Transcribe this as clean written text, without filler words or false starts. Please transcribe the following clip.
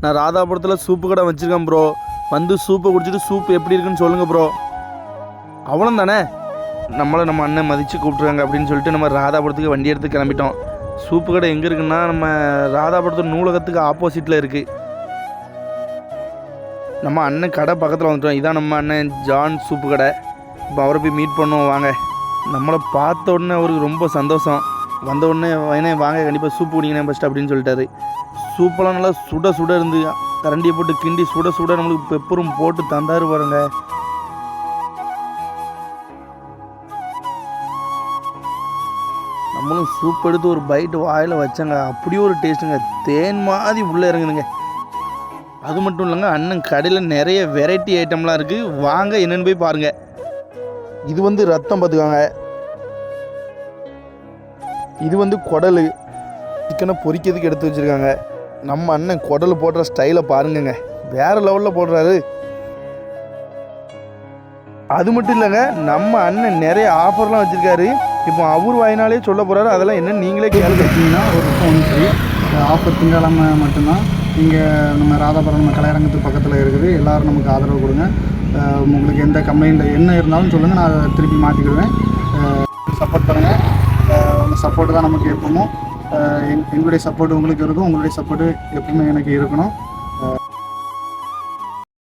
நான் ராதாபுரத்தில் சூப்பு கடை வச்சுருக்கேன் ப்ரோ. வந்து சூப்பை குடிச்சிட்டு சூப் எப்படி இருக்குன்னு சொல்லுங்கள் ப்ரோ. அவ்வளோ தானே, நம்ம அண்ணன் மதித்து கூப்பிட்ருக்காங்க அப்படின்னு சொல்லிட்டு நம்ம ராதாபுரத்துக்கு வண்டி எடுத்து கிளம்பிட்டோம். சூப்பு கடை எங்கே இருக்குன்னா நம்ம ராதாபுரத்து நூலகத்துக்கு ஆப்போசிட்டில் இருக்குது. நம்ம அண்ணன் கடை பக்கத்தில் வந்துட்டோம். இதான் நம்ம அண்ணன் ஜான் சூப்பு கடை. இப்போ அவரை போய் மீட் பண்ணுவோம் வாங்க. நம்மளை பார்த்த உடனே அவருக்கு ரொம்ப சந்தோஷம். வந்த உடனே வேணே வாங்க கண்டிப்பாக சூப்பு குடிங்கண்ணே ஃபஸ்ட்டு அப்படின்னு சொல்லிட்டாரு. சூப்பெல்லாம் நல்லா சுட சுட இருந்து கரண்டியை போட்டு கிண்டி சுட சுட நம்மளுக்கு பெப்பரும் போட்டு தந்தாரு பாருங்க. நம்மளும் சூப் எடுத்து ஒரு பைட்டு வாயில் வச்சாங்க. அப்படியே ஒரு டேஸ்ட்டுங்க, தேன் மாதிரி உள்ளே இறங்குதுங்க. அது மட்டும் இல்லைங்க, அண்ணன் கடையில் நிறைய வெரைட்டி ஐட்டம்லாம் இருக்குது. வாங்க என்னென்னு போய் பாருங்கள். இது வந்து ரத்தம் பார்த்துக்காங்க. இது வந்து குடல், சிக்கனை பொரிக்கிறதுக்கு எடுத்து வச்சுருக்காங்க. நம்ம அண்ணன் குடல் போடுற ஸ்டைலை பாருங்கங்க, வேறு லெவலில் போடுறாரு. அது மட்டும் இல்லைங்க, நம்ம அண்ணன் நிறைய ஆஃபர்லாம் வச்சுருக்காரு. இப்போ அவர் வாயினாலே சொல்ல போகிறாரு. அதெல்லாம் என்னென்னு நீங்களே கேள்விப்பட்டீங்கன்னா ஒரு ஃபோன் ஃப்ரீ ஆஃபர் திங்கக்கிழமை மட்டும்தான். இங்கே நம்ம ராதாபுரம் நம்ம கலையரங்கத்துக்கு பக்கத்தில் இருக்குது. எல்லோரும் நமக்கு ஆதரவு கொடுங்க. உங்களுக்கு எந்த கம்ப்ளைண்ட் என்ன இருந்தாலும் சொல்லுங்கள், நான் அதை திருப்பி மாற்றிக்கிடுவேன். சப்போர்ட் பண்ணுங்கள். உங்கள் சப்போர்ட்டு தான் நமக்கு எப்பவும். எங்களுடைய சப்போர்ட் உங்களுக்கு இருக்கும், உங்களுடைய சப்போர்ட்டு எப்பவுமே எனக்கு இருக்கணும்.